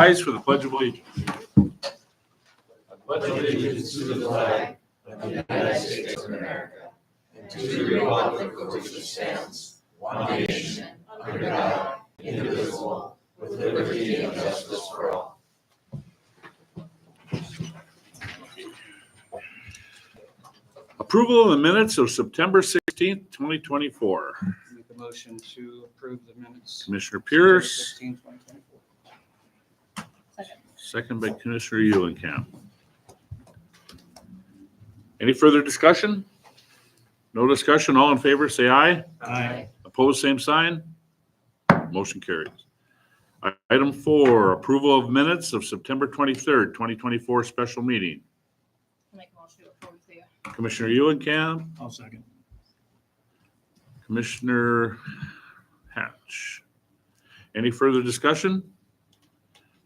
Rise for the Pledge of Allegiance. I pledge allegiance to the flag of the United States of America and to the republic for which it stands, one nation, under God, indivisible, with liberty and justice for all. Approval of the minutes of September 16th, 2024. Make a motion to approve the minutes. Commissioner Pierce, 16, 2024. second by Commissioner Eulenkamp. Any further discussion? No discussion. All in favor, say aye. Aye. Opposed, same sign. Motion carries. Item 4, approval of minutes of September 23rd, 2024 special meeting. Make a motion to approve the Commissioner Eulenkamp, I'll second. Commissioner Hatch. Any further discussion?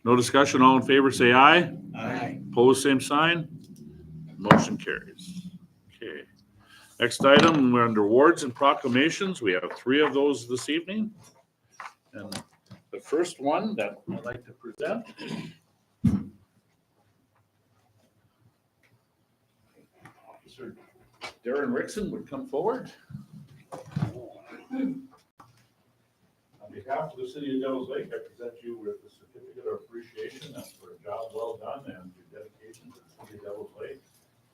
No discussion. All in favor, say aye. Aye. Opposed, same sign. Motion carries. Okay. Next item, we're under awards and proclamations. We have 3 of those this evening. And the first one that I'd like to present. Officer Darren Rickson would come forward. On behalf of the city of Devils Lake, I present you with a certificate of appreciation for a job well done and your dedication to the city of Devils Lake.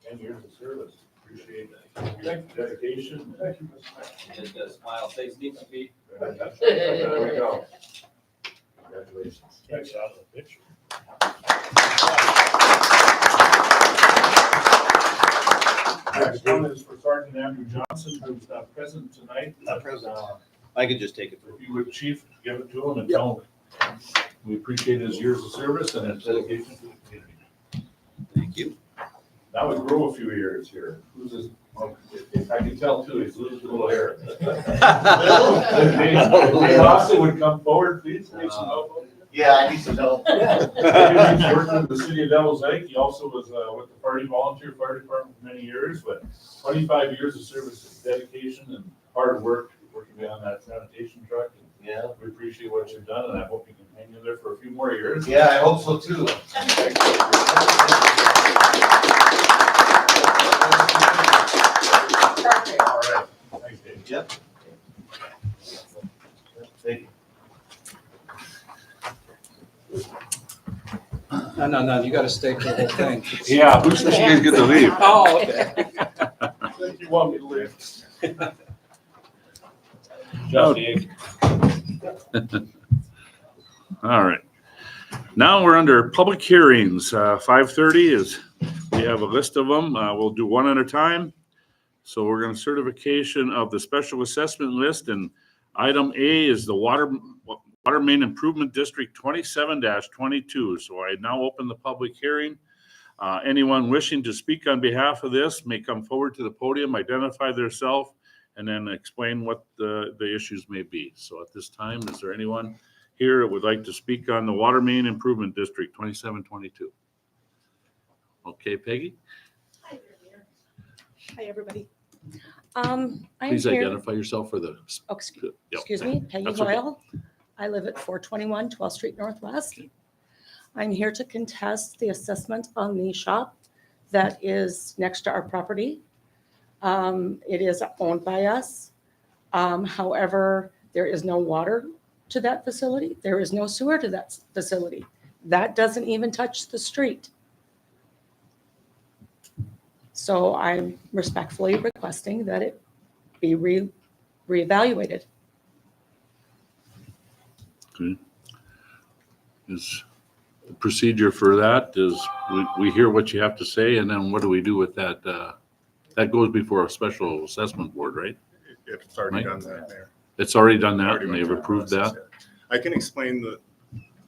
10 years of service. Appreciate that. Your dedication. Thank you, Mr. Mayor. Just a smile, say Stephen B. There we go. Congratulations. Thanks out of the picture. Next one is for Sergeant Andrew Johnson, who's not present tonight. Not present. I can just take it. If you would, Chief, give it to him and tell him we appreciate his years of service and his dedication to the community. Thank you. That would grow a few years here. Who's this? Oh, I can tell too, he's losing a little hair. Dave Lawson would come forward, please. Need some help. Yeah, I need some help. He's worked with the city of Devils Lake. He also was with the volunteer fire department for many years, but 25 years of service, dedication, and hard work working on that sanitation truck. Yeah. We appreciate what you've done, and I hope you can hang in there for a few more years. Yeah, I hope so too. perfect. All right. Thanks, Dave. Yep. Thank you. No, you gotta stay for the whole thing. Yeah, who says you guys get to leave? Oh, okay. Think you want me to leave? Just Dave. All right. Now we're under public hearings. 5:30 is, we have a list of them. We'll do one at a time. So we're going to certification of the special assessment list, and item A is the Water Main Improvement District 27-22. So I now open the public hearing. Anyone wishing to speak on behalf of this may come forward to the podium, identify themselves, and then explain what the issues may be. So at this time, is there anyone here that would like to speak on the Water Main Improvement District 2722? Okay, Peggy, Hi, everybody. please identify yourself for the. Excuse me, Peggy That's okay. Hoyle. I live at 421 12th Street Northwest. I'm here to contest the assessment on the shop that is next to our property. It is owned by us. However, there is no water to that facility. There is no sewer to that facility. That doesn't even touch the street. So I'm respectfully requesting that it be reevaluated. Okay. Is the procedure for that is we hear what you have to say, and then what do we do with that? That goes before a special assessment board, right? It's already Mike? done that, Mayor. It's already done that, Already and went they've through the approved process, that? yeah. I can explain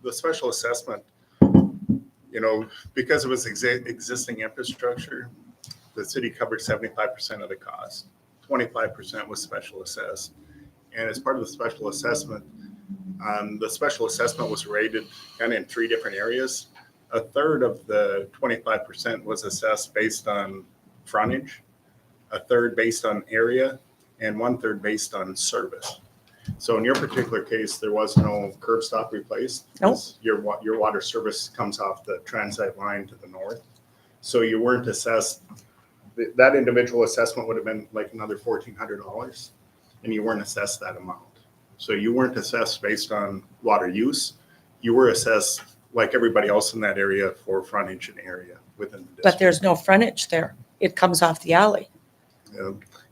the special assessment, because it was existing infrastructure, the city covered 75% of the cost. 25% was special assessed. And as part of the special assessment was rated kind of in 3 different areas. A third of the 25% was assessed based on frontage, a third based on area, and 1/3 based on service. So in your particular case, there was no curb stop replaced. Nope. Your water service comes off the transite line to the north. So you weren't assessed, that individual assessment would have been like another $1,400, and you weren't assessed that amount. So you weren't assessed based on water use. You were assessed like everybody else in that area for frontage and area within the district. But there's no frontage there. It comes off the alley.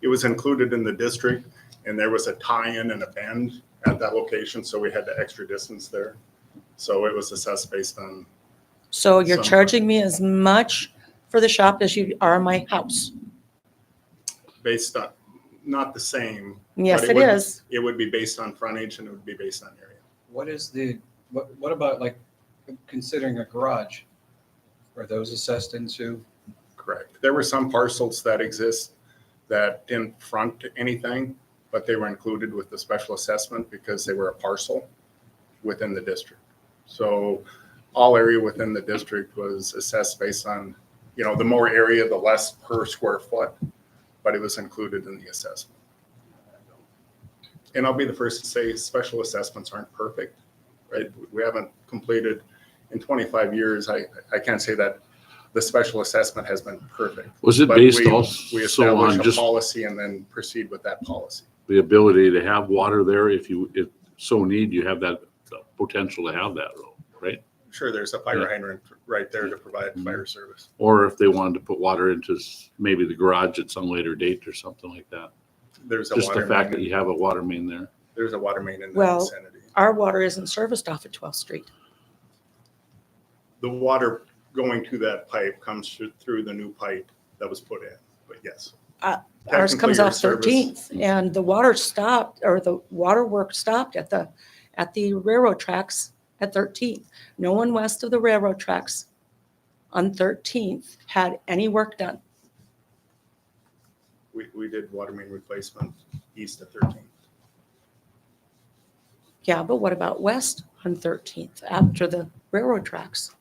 It was included in the district, and there was a tie-in and a bend at that location, so we had the extra distance there. So it was assessed based on, So you're Some- charging me as much for the shop as you are my house. based on, not the same. Yes, but it would- is. It would be based on frontage and it would be based on area. What is what about like considering a garage? Are those assessed into? Correct. There were some parcels that exist that didn't front anything, but they were included with the special assessment because they were a parcel within the district. So all area within the district was assessed based on, the more area, the less per square foot, but it was included in the assessment. And I'll be the first to say special assessments aren't perfect, right? We haven't completed in 25 years. I can't say that the special assessment has been perfect. Was it But based we also establish on a just policy and then proceed with that policy. the ability to have water there if so need, you have that potential to have that, right? Sure, there's a fire Yeah. hydrant right there to provide Mhm. fire service. Or if they wanted to put water into maybe the garage at some later date or something like that. There's a Just the water fact that main, you have a water main there. there's a water main in the Well- vicinity. Our water isn't serviced off of 12th Street. The water going to that pipe comes through the new pipe that was put in, but yes. Ours Technically, comes your off service- 13th, and the water stopped, or the water work stopped at the railroad tracks at 13th. No one west of the railroad tracks on 13th had any work done. We did water main replacement east of 13th. Yeah, but what about west on 13th after the railroad tracks?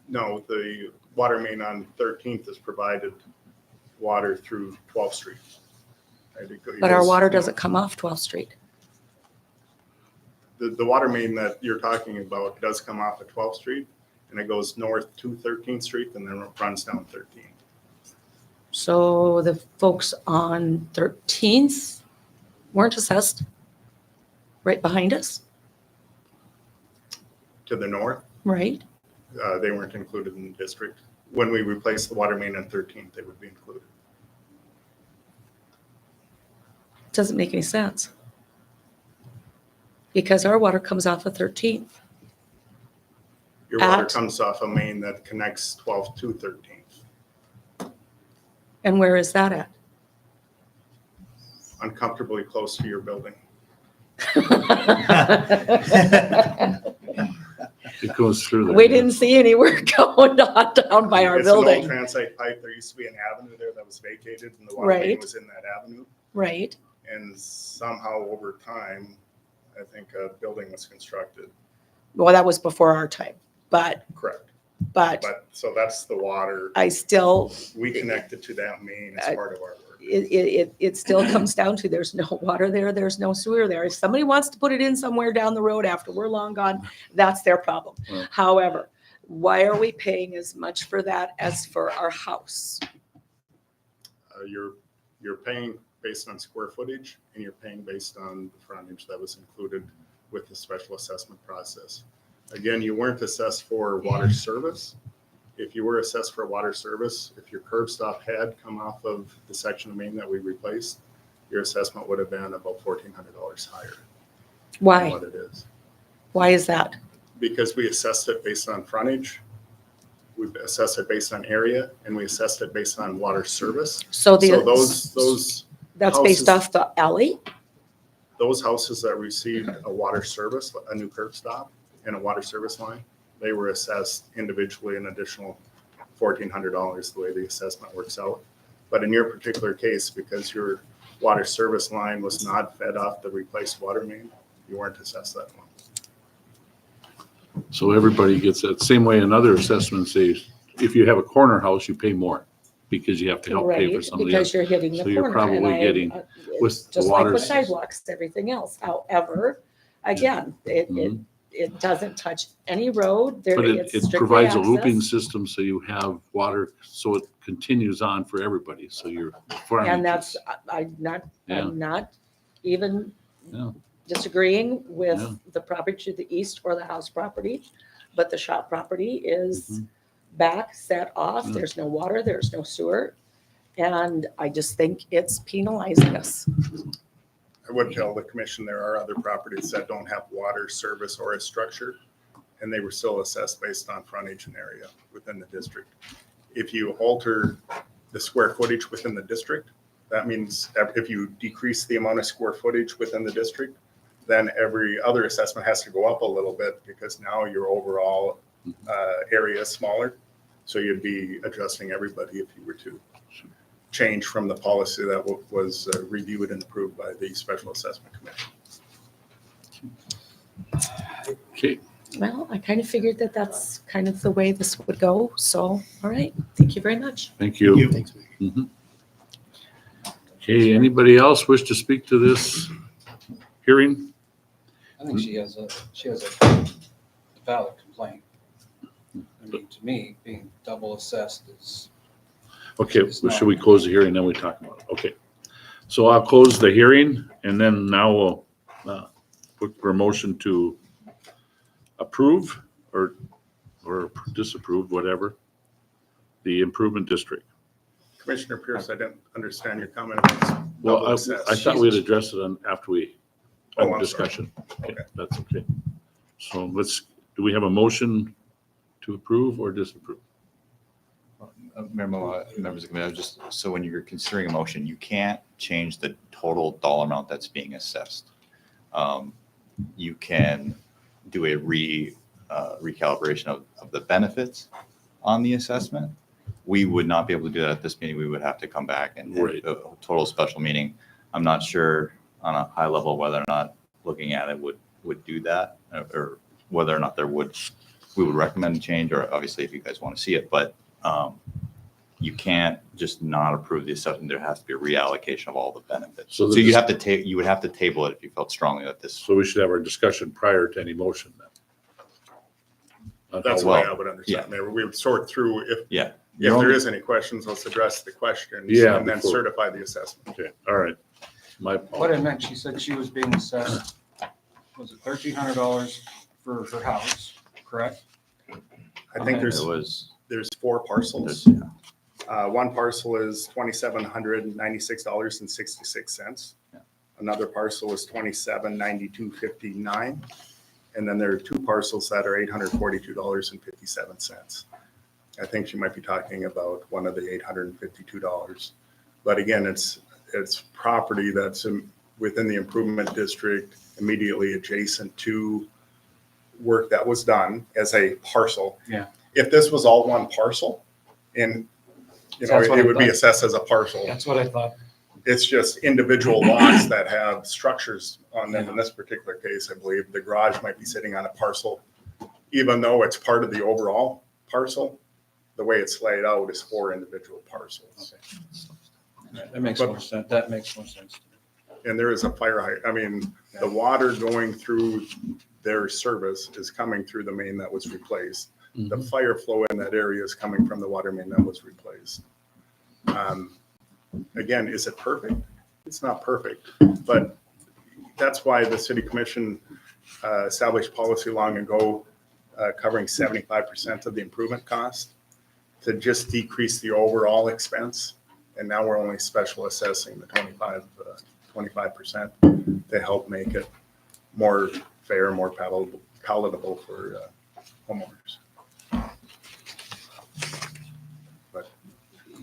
No, the water main on 13th has provided water through 12th Street. Right, it But our goes- water doesn't come off 12th Street. The water main that you're talking about does come off of 12th Street, and it goes north to 13th Street and then it runs down 13th. So the folks on 13th weren't assessed right behind us, To the north, right? they weren't included in the district. When we replaced the water main on 13th, they would be included. Doesn't make any sense. Because our water comes off of 13th. Your water At- comes off a main that connects 12th to 13th, And where is that at? uncomfortably close to your building. It goes through there. We didn't see any work going on down by our It's an old building, transite pipe. There used to be an avenue there that was vacated and the water main Right. was in that avenue. right? And somehow over time, I think a building was constructed. Well, that was before our time, but Correct. But So that's the water. I still, We connected to that main as part of our work. it still comes down to there's no water there, there's no sewer there. If somebody wants to put it in somewhere down the road after we're long gone, that's their problem. Right. However, why are we paying as much for that as for our house? You're paying based on square footage and you're paying based on the frontage that was included with the special assessment process. Again, you weren't assessed for water service. If you were assessed for water service, if your curb stop had come off of the section of main that we replaced, your assessment would have been about $1,400 higher than Why? what it is. Why is that? Because we assessed it based on frontage, we assessed it based on area, and we assessed it based on water service. So So those that's based houses- off the alley? those houses that received a water service, a new curb stop and a water service line, they were assessed individually an additional $1,400 the way the assessment works out. But in your particular case, because your water service line was not fed off the replaced water main, you weren't assessed that one. So everybody gets that same way in other assessments. If you have a corner house, you pay more. because you have to help pay for Right, some of the because other. you're hitting the So you're corner. and probably I- getting it's with the just like water with s- sidewalks, everything else. However, again, Mhm. it doesn't touch any road. There, But it's it strictly provides a looping access. system so you have water, so it continues on for everybody. So you're farming. And that's, I'm Yeah. not even Yeah. disagreeing Yeah. with the property to the east or the house property, but the shop property is Mhm. back, set off. Yeah. There's no water, there's no sewer. And I just think it's penalizing us. I would tell the commission there are other properties that don't have water service or a structure, and they were still assessed based on frontage and area within the district. If you alter the square footage within the district, that means that if you decrease the amount of square footage within the district, then every other assessment has to go up a little bit because now your overall area is smaller. So you'd be adjusting everybody if you were to change from the policy that was reviewed and approved by the Special Assessment Commission. Okay, Well, I kind of figured that that's kind of the way this would go. So, all right, thank you very much. thank you. Mhm. Okay, anybody else wish to speak to this hearing? I think she has a valid complaint. I mean, to me, being double assessed is, Okay, well, should we close the hearing, then we talk about it? Okay. So I'll close the hearing, and then now we'll look for a motion to approve or disapprove, whatever, the improvement district. Commissioner Pierce, I didn't understand your comment about Well, double I assessed. thought we'd address it after we, Oh, on I'm discussion. sorry. Okay, that's okay. So do we have a motion to approve or disapprove? Members of the committee, so when you're considering a motion, you can't change the total dollar amount that's being assessed. You can do a recalibration of the benefits on the assessment. We would not be able to do that at this meeting. We would have to come back and Right. do a total special meeting. I'm not sure on a high level whether or not looking at it would do that, or whether or not we would recommend a change, or obviously if you guys want to see it, but you can't just not approve the assessment. There has to be a reallocation of all the benefits. So So the you have to you would have to table it if you felt strongly that this. So we should have our discussion prior to any motion then. On That's how the way well, I would understand it. We would sort through, if Yeah. there is any questions, let's address the questions Yeah, and then before- certify the assessment. Okay, all right. My what it meant, she said she was being assessed, was it $1,300 for her house, correct? I think It was, there's 4 parcels. there's, One parcel is $2,796.66. Yeah. Another parcel is $2,792.59. And then there are 2 parcels that are $842.57. I think she might be talking about one of the $852. But again, it's property that's within the improvement district, immediately adjacent to work that was done as a parcel. Yeah. If this was all one parcel, and That's what it I would be thought. assessed as a parcel. That's what I thought. It's just individual lots that have structures on them. In this particular case, I believe the garage might be sitting on a parcel, even though it's part of the overall parcel. The way it's laid out is 4 individual parcels. That makes more sense. That makes more sense. And there is a fire hydrant. I mean, the water going through their service is coming through the main that was replaced. The fire flow in that area is coming from the water main that was replaced. Again, is it perfect? It's not perfect, but that's why the city commission established policy long ago covering 75% of the improvement cost to just decrease the overall expense. And now we're only special assessing the 25% to help make it more fair, more palatable for homeowners. But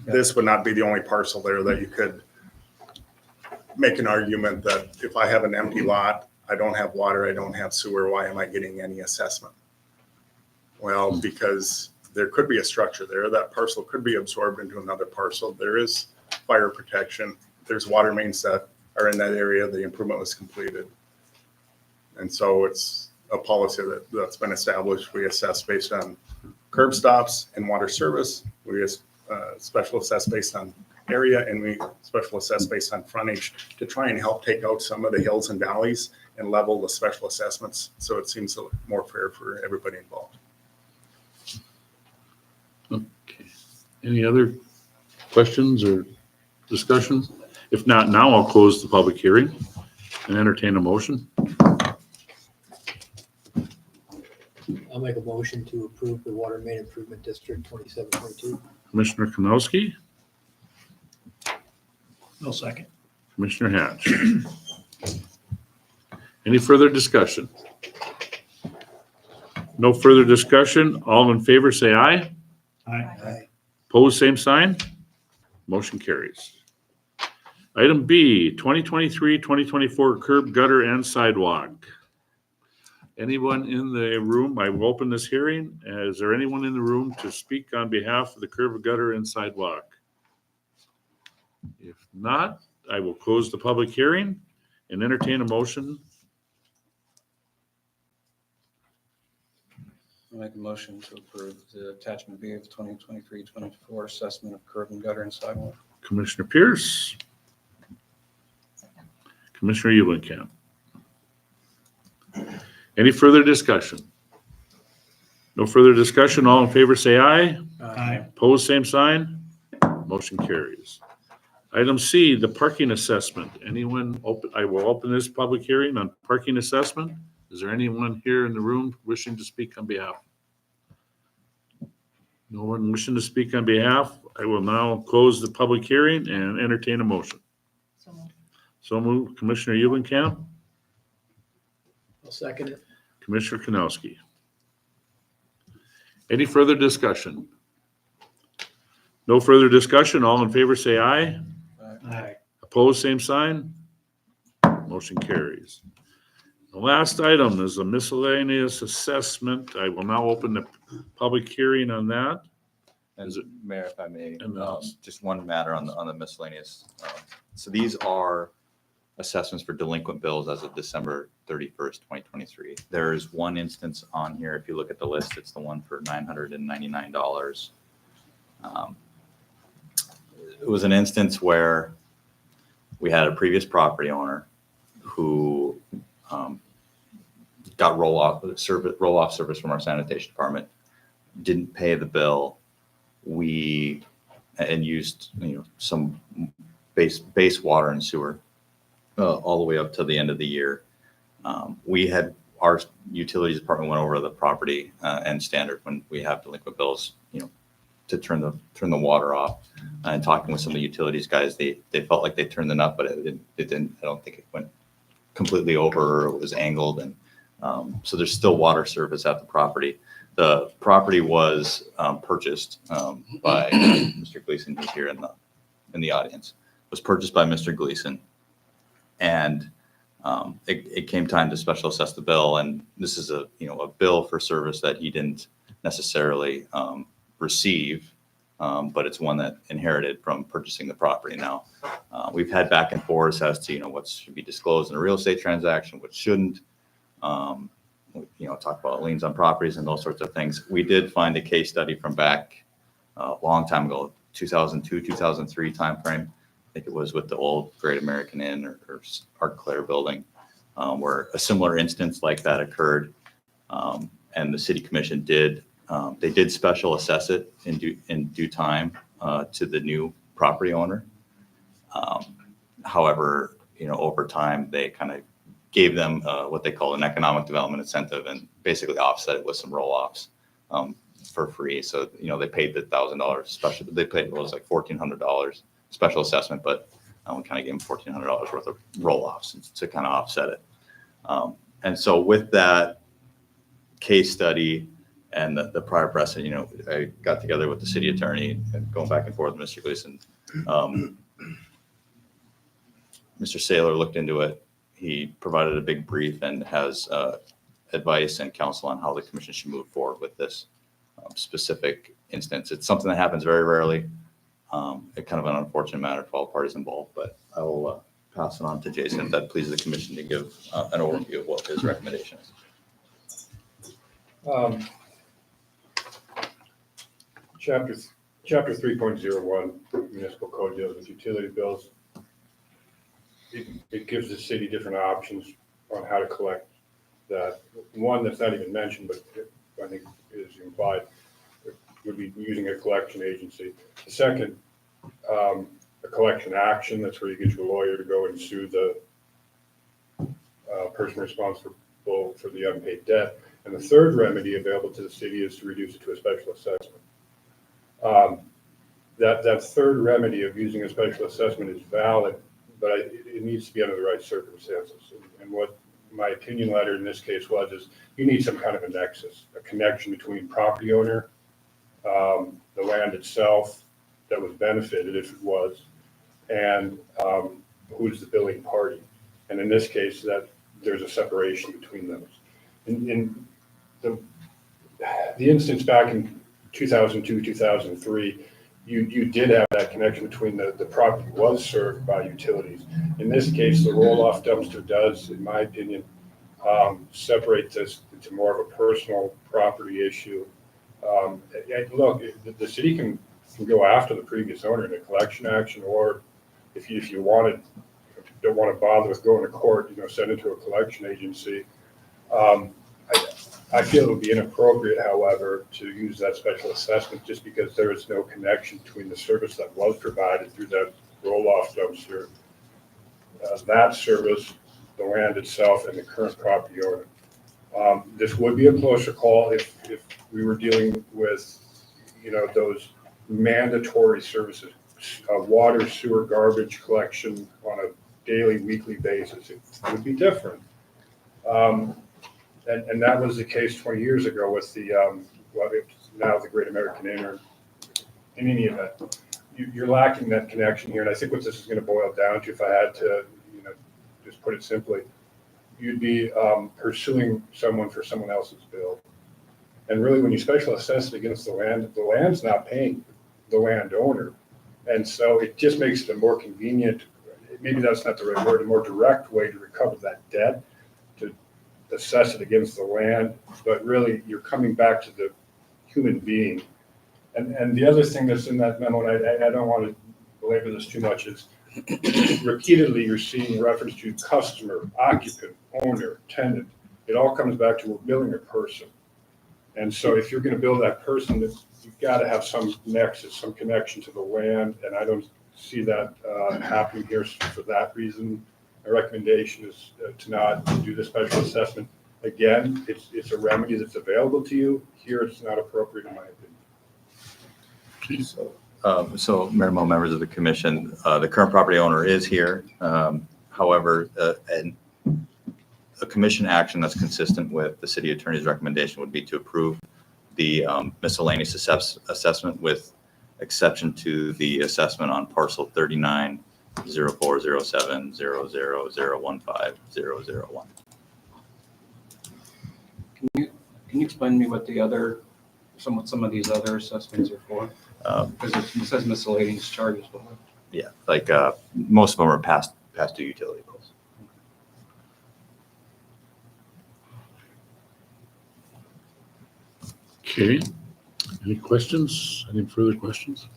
this would not be the only parcel there that you could make an argument that if I have an empty lot, I don't have water, I don't have sewer, why am I getting any assessment? Well, because there could be a structure there. That parcel could be absorbed into another parcel. There is fire protection. There's water mains that are in that area. The improvement was completed. And so it's a policy that's been established. We assess based on curb stops and water service. We special assess based on area, and we special assess based on frontage to try and help take out some of the hills and valleys and level the special assessments, so it seems more fair for everybody involved. Okay. Any other questions or discussions? If not, now I'll close the public hearing and entertain a motion. I'll make a motion to approve the Water Main Improvement District 2722. Commissioner Kanowski, No second. Commissioner Hatch. Any further discussion? No further discussion. All in favor, say aye. Aye. Pose same sign. Motion carries. Item B, 2023-2024 curb, gutter, and sidewalk. Anyone in the room? I will open this hearing. Is there anyone in the room to speak on behalf of the curb, gutter, and sidewalk? If not, I will close the public hearing and entertain a motion. I'll make a motion to approve the attachment B of 2023-24 assessment of curb and gutter and sidewalk. Commissioner Pierce. Commissioner Eulenkamp. Any further discussion? No further discussion. All in favor, say aye. Aye. Pose same sign. Motion carries. Item C, the parking assessment. Anyone open? I will open this public hearing on parking assessment. Is there anyone here in the room wishing to speak on behalf? No one wishing to speak on behalf. I will now close the public hearing and entertain a motion. So moved. Commissioner Eulenkamp, I'll second it. Commissioner Kanowski. Any further discussion? No further discussion. All in favor, say aye. Aye. Opposed, same sign. Motion carries. The last item is a miscellaneous assessment. I will now open the public hearing on that. And Is it- Mayor, if I may, And, just one matter on the miscellaneous. So these are assessments for delinquent bills as of December 31st, 2023. There is one instance on here, if you look at the list, it's the one for $999. It was an instance where we had a previous property owner who got roll-off service from our sanitation department, didn't pay the bill. And used, some base water and sewer all the way up to the end of the year. Our utilities department went over the property and standard when we have delinquent bills, to turn the water off. And talking with some of the utilities guys, they felt like they turned the nut, but it didn't. I don't think it went completely over, or it was angled, and so there's still water service at the property. The property was purchased by Mr. Gleason, who's here in the audience. Was purchased by Mr. Gleason, and it came time to special assess the bill. And this is a bill for service that he didn't necessarily receive, but it's one that inherited from purchasing the property. Now, we've had back and forth as to what should be disclosed in a real estate transaction, what shouldn't. Talk about liens on properties and those sorts of things. We did find a case study from back a long time ago, 2002, 2003 timeframe. I think it was with the old Great American Inn or Art Claire building, where a similar instance like that occurred. And the city commission did special assess it in due time to the new property owner. However, over time, they kind of gave them what they call an economic development incentive and basically offset it with some roll-offs for free. So, they paid the $1,000 special, they paid, it was like $1,400 special assessment, but we kind of gave them $1,400 worth of roll-offs to kind of offset it. And so with that case study and the prior precedent, I got together with the city attorney and going back and forth with Mr. Gleason. Mr. Saylor looked into it. He provided a big brief and has advice and counsel on how the commission should move forward with this specific instance. It's something that happens very rarely. It's kind of an unfortunate matter for all parties involved, but I will pass it on to Jason if that pleases the commission to give an overview of what his recommendation is. Chapter Chapter 3.01 municipal code deals with utility bills. It gives the city different options on how to collect that. One that's not even mentioned, but I think is implied, would be using a collection agency. The second, a collection action, that's where you get your lawyer to go and sue the person responsible for the unpaid debt. And the third remedy available to the city is to reduce it to a special assessment. That third remedy of using a special assessment is valid, but it needs to be under the right circumstances. And what my opinion letter in this case was, is you need some kind of a nexus, a connection between property owner, the land itself that was benefited, if it was, and who's the billing party. And in this case, that there's a separation between those. In the instance back in 2002, 2003, you did have that connection between the property was served by utilities. In this case, the roll-off dumpster does, in my opinion, separate this into more of a personal property issue. And look, the city can go after the previous owner in a collection action, or if you don't want to bother with going to court, send it to a collection agency. I feel it would be inappropriate, however, to use that special assessment just because there is no connection between the service that was provided through that roll-off dumpster, that service, the land itself, and the current property owner. This would be a closer call if we were dealing with, those mandatory services, water, sewer, garbage collection on a daily, weekly basis. It would be different. And that was the case 20 years ago with the, now the Great American Inter. In any event, you're lacking that connection here. And I think what this is going to boil down to, if I had to, just put it simply, you'd be pursuing someone for someone else's bill. And really, when you special assess it against the land's not paying the landowner. And so it just makes it a more convenient, maybe that's not the right word, a more direct way to recover that debt, to assess it against the land, but really you're coming back to the human being. And the other thing that's in that memo, and I don't want to belabor this too much, is repeatedly you're seeing reference to customer, occupant, owner, tenant. It all comes back to we're billing a person. And so if you're going to bill that person, you've got to have some nexus, some connection to the land, and I don't see that happening here for that reason. My recommendation is to not do the special assessment. Again, it's a remedy that's available to you. Here, it's not appropriate in my opinion. So Mayor Mo, members of the commission, the current property owner is here. However, a commission action that's consistent with the city attorney's recommendation would be to approve the miscellaneous assessment with exception to the assessment on parcel 39 0407 00015 001. Can you explain to me what some of these other assessments are for? Because it says miscellaneous charges. Yeah, like most of them are past due utility bills. Okay. Any questions? Any further questions?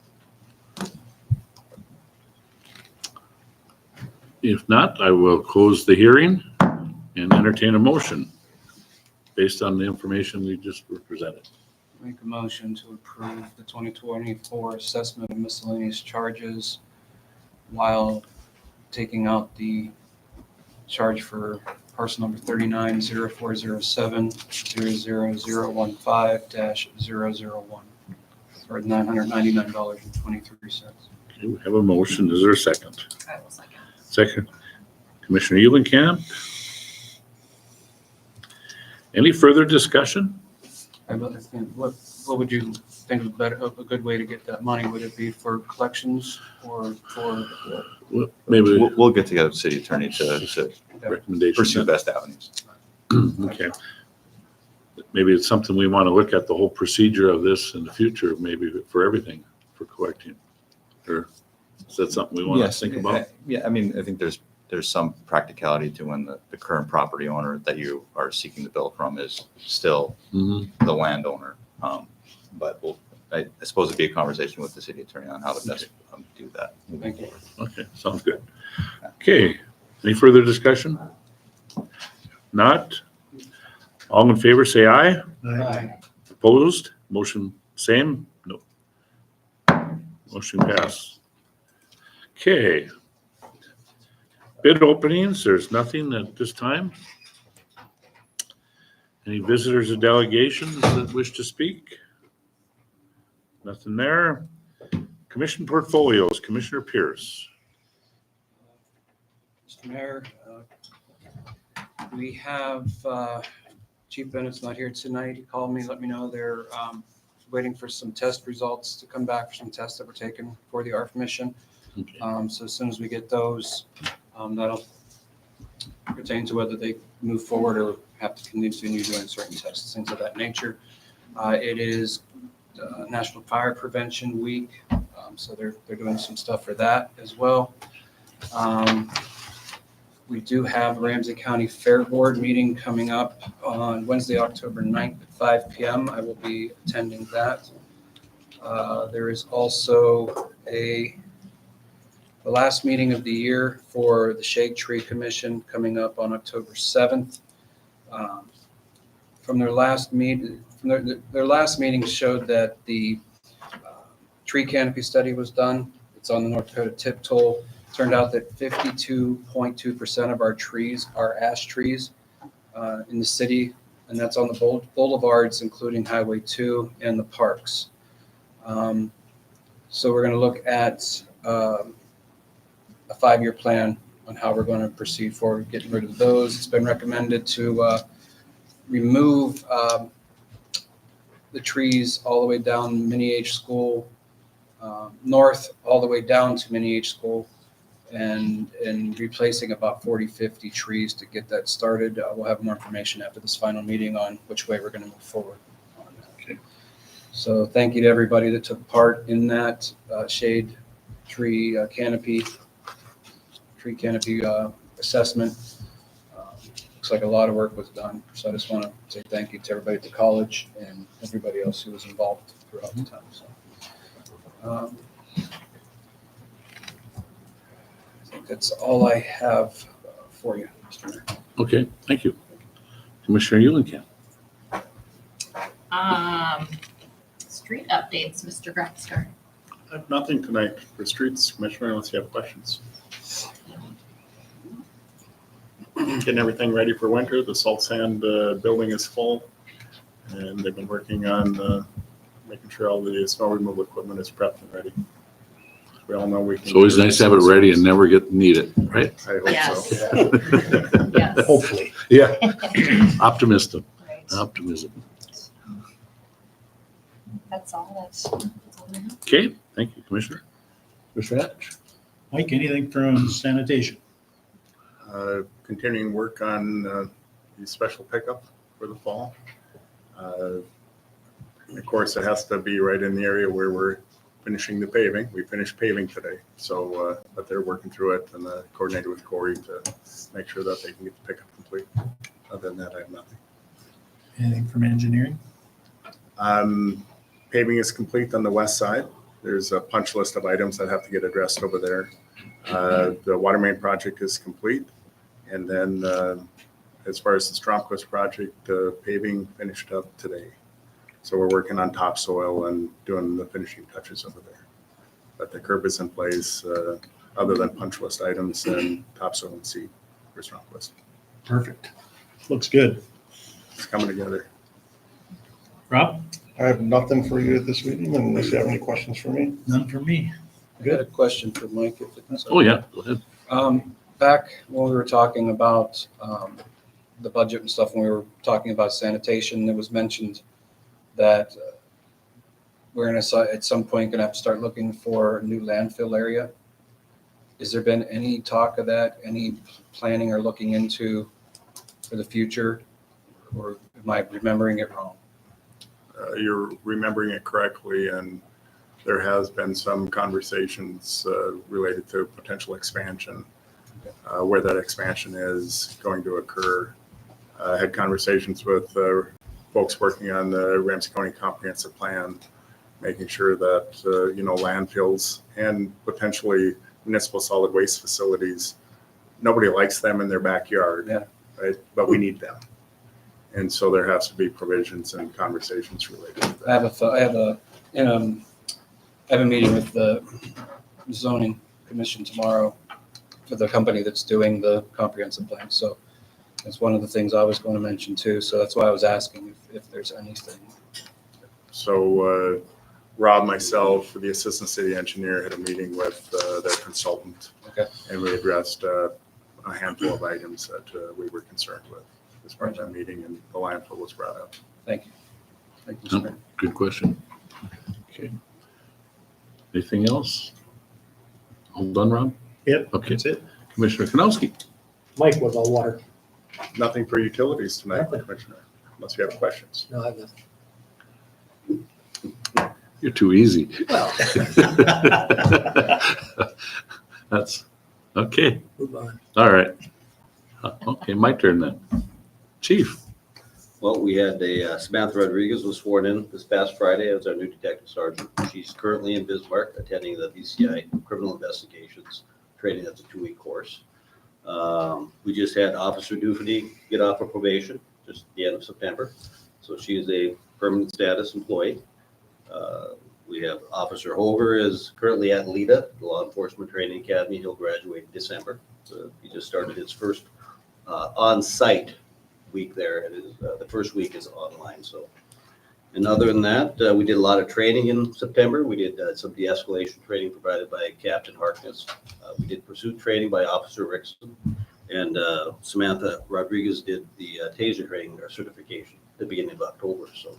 If not, I will close the hearing and entertain a motion based on the information we just were presented. Make a motion to approve the 2024 assessment of miscellaneous charges while taking out the charge for parcel number 39 0407 00015-001 for $999.23. Okay, we have a motion. Is there a second? I will second. Second. Commissioner Eulenkamp. Any further discussion? What would you think is better, a good way to get that money? Would it be for collections or for? Well, maybe We'll get together with the city attorney to recommendation. pursue best avenues. Okay. Maybe it's something we want to look at the whole procedure of this in the future, maybe for everything, for collecting. Or is that something we want to think about? Yeah, I mean, I think there's some practicality to when the current property owner that you are seeking the bill from is still Mhm. the landowner. But I suppose it'd be a conversation with the city attorney on how to best do that. Thank you. Okay, sounds good. Okay, any further discussion? Not? All in favor, say aye. Opposed? Motion same? No. Motion pass. Okay. Bid openings, there's nothing at this time. Any visitors or delegations that wish to speak? Nothing there. Commission portfolios, Commissioner Pierce. Mr. Mayor, we have, Chief Bennett's not here tonight. He called me, let me know they're waiting for some test results to come back for some tests that were taken for the ARF mission. Okay. So as soon as we get those, that'll pertain to whether they move forward or have to continue doing certain tests, things of that nature. It is National Fire Prevention Week, so they're doing some stuff for that as well. We do have Ramsey County Fair Board meeting coming up on Wednesday, October 9th at 5 p.m. I will be attending that. There is also the last meeting of the year for the Shade Tree Commission coming up on October 7th. From their last meeting, their last meeting showed that the tree canopy study was done. It's on the North Dakota tip toll. Turned out that 52.2% of our trees are ash trees in the city, and that's on the boulevards, including Highway 2 and the parks. So we're going to look at a 5-year plan on how we're going to proceed forward, getting rid of those. It's been recommended to remove the trees all the way down Mini H School, north all the way down to Mini H School, and replacing about 40-50 trees to get that started. We'll have more information after this final meeting on which way we're going to move forward on that. Okay. So thank you to everybody that took part in that shade tree canopy assessment. Looks like a lot of work was done. So I just want to say thank you to everybody at the college and everybody else who was involved throughout the time. So, I think that's all I have for you, Mr. Mayor. Okay, thank you. Commissioner Eulenkamp. Street updates, Mr. Grabstar. I have nothing tonight for streets, Commissioner, unless you have questions. Getting everything ready for winter. The salt sand building is full, and they've been working on making sure all the snow removal equipment is prepped and ready. We all know we can. It's always nice to have it ready and never need it, right? I hope Yes. so. Yes. Hopefully. Yeah. Optimism. Right. Optimism. That's all I have. Okay, thank you, Commissioner. Commissioner Hatch. Mike, anything from sanitation? Continuing work on the special pickup for the fall. Of course, it has to be right in the area where we're finishing the paving. We finished paving today, so but they're working through it and coordinated with Corey to make sure that they can get the pickup complete. Other than that, I have nothing. Anything from engineering? Paving is complete on the west side. There's a punch list of items that have to get addressed over there. The water main project is complete. And then as far as the Stromquist project, paving finished up today. So we're working on topsoil and doing the finishing touches over there. But the curb is in place, other than punch list items and topsoil and seed for Stromquist. Perfect. Looks good. It's coming together. Rob? I have nothing for you at this meeting unless you have any questions for me. None from me. I got a question for Mike. If it's Oh, yeah, go ahead. Back when we were talking about the budget and stuff, when we were talking about sanitation, it was mentioned that we're going to, at some point, going to have to start looking for a new landfill area. Has there been any talk of that, any planning or looking into for the future? Or am I remembering it wrong? You're remembering it correctly, and there has been some conversations related to potential expansion, where that expansion is going to occur. I had conversations with folks working on the Ramsey County Comprehensive Plan, making sure that, landfills and potentially municipal solid waste facilities, nobody likes them in their backyard. Yeah. Right? But we need them. And so there has to be provisions and conversations related to I that. have a meeting with the zoning commission tomorrow for the company that's doing the comprehensive plan. So that's one of the things I was going to mention too. So that's why I was asking if there's anything. So Rob, myself, the assistant city engineer, had a meeting with their consultant. Okay. And we addressed a handful of items that we were concerned with as part of that meeting, and the landfill was brought up. Thank you. Thank you, sir. Good question. Okay. Anything else? All done, Rob? Yep, Okay. that's it. Commissioner Kanowski? Mike, what about water? Nothing for utilities tonight, Nothing. Commissioner, unless you have questions. No, I have nothing. You're too easy. Well, That's, okay, move on. all right. Okay, my turn then. Chief? Well, we had Samantha Rodriguez was sworn in this past Friday as our new detective sergeant. She's currently in Bismarck attending the BCI criminal investigations training. That's a 2-week course. We just had Officer Dufany get off of probation just at the end of September. So she is a permanent status employee. We have Officer Hover is currently at LEDA, the Law Enforcement Training Academy. He'll graduate in December. So he just started his first on-site week there. It is the first week is online. So, and other than that, we did a lot of training in September. We did some de-escalation training provided by Captain Harkness. We did pursuit training by Officer Rickson, and Samantha Rodriguez did the taser training or certification at the beginning of October. So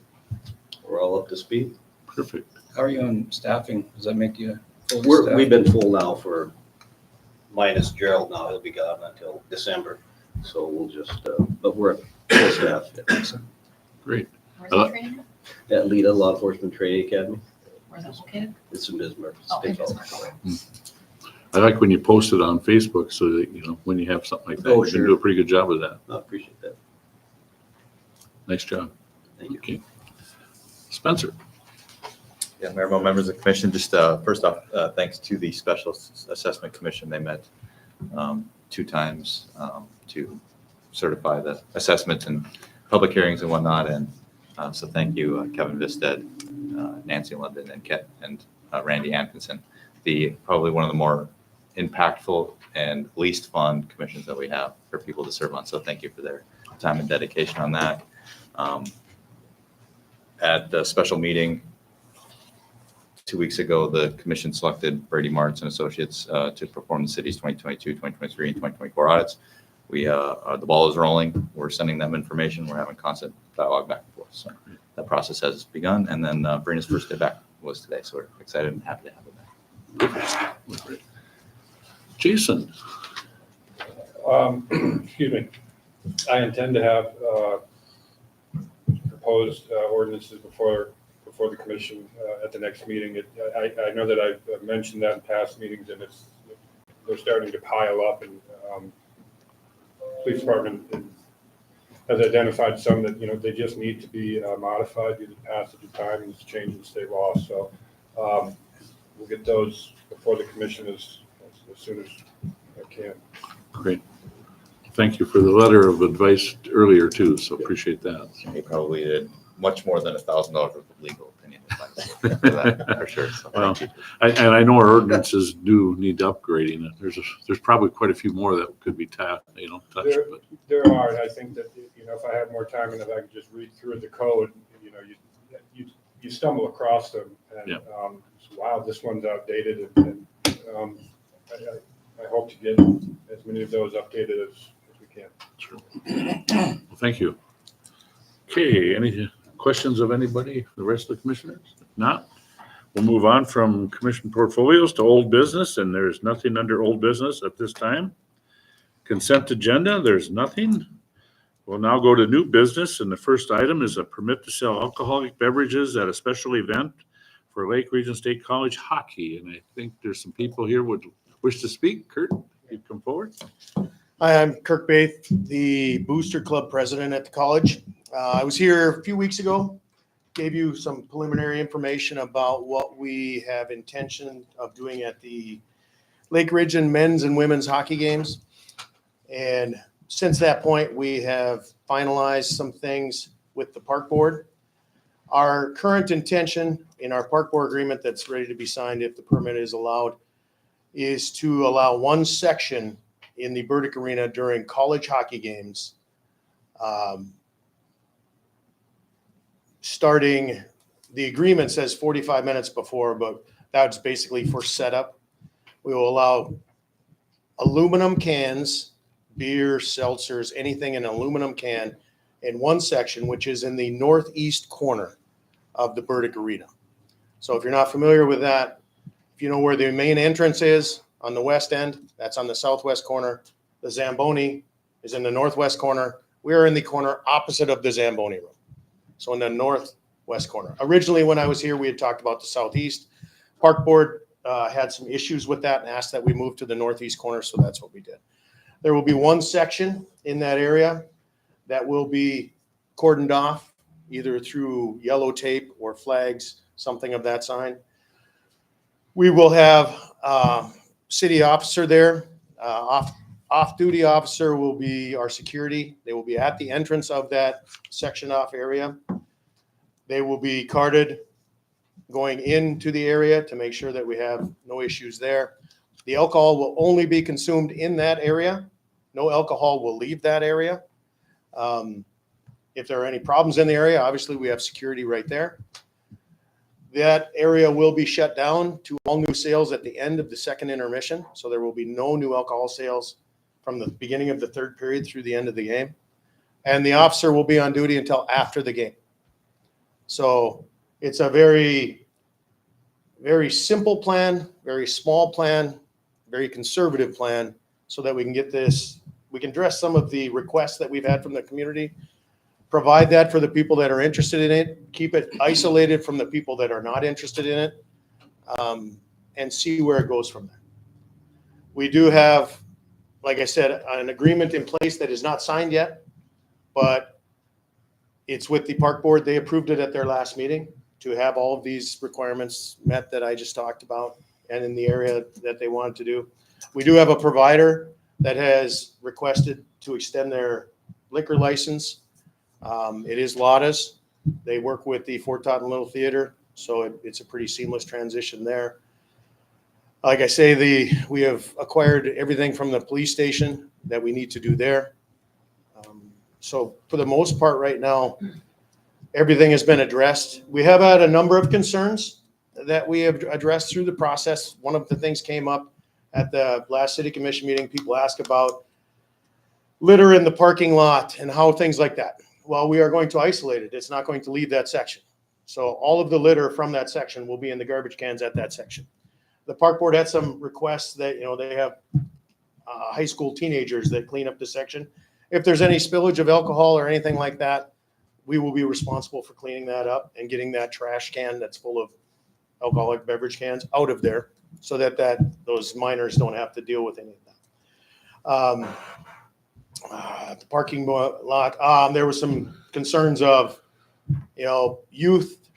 we're all up to speed. Perfect. How are you on staffing? Does that make you fully staffed? We've been full now for minus Gerald now. He'll be gone until December. So we'll just, but we're full staff Great. Where's the training? at LEDA, Law Enforcement Training Academy. Where's that located? It's in Bismarck. Oh, in State Hall. Bismarck. I like when you post it on Facebook so that, when you have something like that, Oh, you can sure. do a pretty good job of that. I appreciate that. Nice job. Thank you. Okay. Spencer? Yeah, Mayor, members of the commission, just first off, thanks to the Special Assessment Commission. They met 2 times to certify the assessments and public hearings and whatnot. And so thank you, Kevin Visted, Nancy London, and Randy Atkinson. Probably one of the more impactful and least fun commissions that we have for people to serve on. So thank you for their time and dedication on that. At the special meeting 2 weeks ago, the commission selected Brady Martz and Associates to perform the city's 2022, 2023, and 2024 audits. The ball is rolling. We're sending them information. We're having constant dialogue back and forth. So that process has begun. And then Brina's first day back was today. So we're excited and happy to have her back. Jason? Excuse me. I intend to have proposed ordinances before the commission at the next meeting. I know that I've mentioned that in past meetings, and they're starting to pile up, and police department has identified some that, they just need to be modified due to the passage of time and this change in state law. So we'll get those before the commission as soon as I can. Great. Thank you for the letter of advice earlier too, so appreciate that. He probably did much more than $1,000 worth of legal opinion advice for that, for sure. So Well, thank you. And I know our ordinances do need upgrading. There's probably quite a few more that could be touched, but There are, and I think that, if I had more time and if I could just read through the code, you stumble across them and, Yeah. wow, this one's outdated, and I hope to get as many of those updated as we can. well, thank you. Okay, any questions of anybody, the rest of the commissioners? If not, we'll move on from commission portfolios to old business, and there's nothing under old business at this time. Consent agenda, there's nothing. We'll now go to new business, and the first item is a permit to sell alcoholic beverages at a special event for Lake Region State College hockey. And I think there's some people here would wish to speak. Kurt, you come forward. Hi, I'm Kirk Baith, the Booster Club president at the college. I was here a few weeks ago, gave you some preliminary information about what we have intention of doing at the Lake Region men's and women's hockey games. And since that point, we have finalized some things with the park board. Our current intention in our park board agreement that's ready to be signed if the permit is allowed is to allow one section in the Burdick Arena during college hockey games. Starting, the agreement says 45 minutes before, but that's basically for setup. We will allow aluminum cans, beer, seltzers, anything in an aluminum can in one section, which is in the northeast corner of the Burdick Arena. So if you're not familiar with that, if you know where the main entrance is on the west end, that's on the southwest corner. The Zamboni is in the northwest corner. We are in the corner opposite of the Zamboni room. So in the northwest corner. Originally, when I was here, we had talked about the southeast. Park board had some issues with that and asked that we move to the northeast corner, so that's what we did. There will be one section in that area that will be cordoned off, either through yellow tape or flags, something of that sign. We will have city officer there. Off-duty officer will be our security. They will be at the entrance of that section off area. They will be carted going into the area to make sure that we have no issues there. The alcohol will only be consumed in that area. No alcohol will leave that area. If there are any problems in the area, obviously we have security right there. That area will be shut down to all new sales at the end of the second intermission. So there will be no new alcohol sales from the beginning of the third period through the end of the game. And the officer will be on duty until after the game. So it's a very, very simple plan, very small plan, very conservative plan, so that we can get this, we can address some of the requests that we've had from the community, provide that for the people that are interested in it, keep it isolated from the people that are not interested in it, and see where it goes from there. We do have, like I said, an agreement in place that is not signed yet, but it's with the park board. They approved it at their last meeting to have all of these requirements met that I just talked about and in the area that they wanted to do. We do have a provider that has requested to extend their liquor license. It is Lada's. They work with the Fort Totten Little Theater, so it's a pretty seamless transition there. Like I say, we have acquired everything from the police station that we need to do there. So for the most part right now, everything has been addressed. We have had a number of concerns that we have addressed through the process. One of the things came up at the last city commission meeting. People ask about litter in the parking lot and how things like that. Well, we are going to isolate it. It's not going to leave that section. So all of the litter from that section will be in the garbage cans at that section. The park board had some requests that, they have high school teenagers that clean up the section. If there's any spillage of alcohol or anything like that, we will be responsible for cleaning that up and getting that trash can that's full of alcoholic beverage cans out of there so that those minors don't have to deal with any of that. The parking lot, there was some concerns of, youth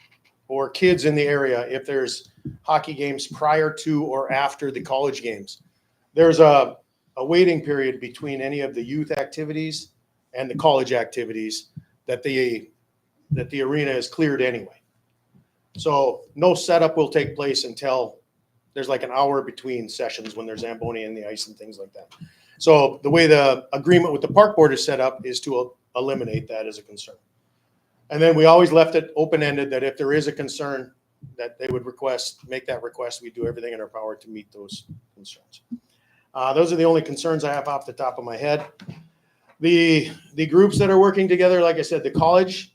or kids in the area. If there's hockey games prior to or after the college games, there's a waiting period between any of the youth activities and the college activities that the arena is cleared anyway. So no setup will take place until there's like an hour between sessions when there's Zamboni and the ice and things like that. So the way the agreement with the park board is set up is to eliminate that as a concern. And then we always left it open-ended that if there is a concern that they would make that request, we do everything in our power to meet those concerns. Those are the only concerns I have off the top of my head. The groups that are working together, like I said, the college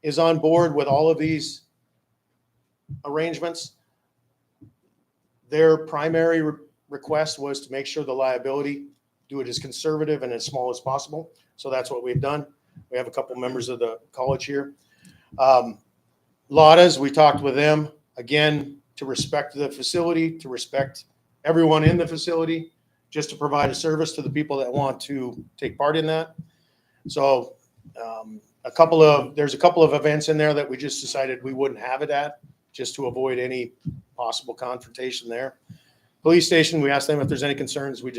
is on board with all of these arrangements. Their primary request was to make sure the liability, do it as conservative and as small as possible. So that's what we've done. We have a couple members of the college here. Lada's, we talked with them, again, to respect the facility, to respect everyone in the facility, just to provide a service to the people that want to take part in that. So there's a couple of events in there that we just decided we wouldn't have it at, just to avoid any possible confrontation there. Police station, we asked them if there's any concerns. We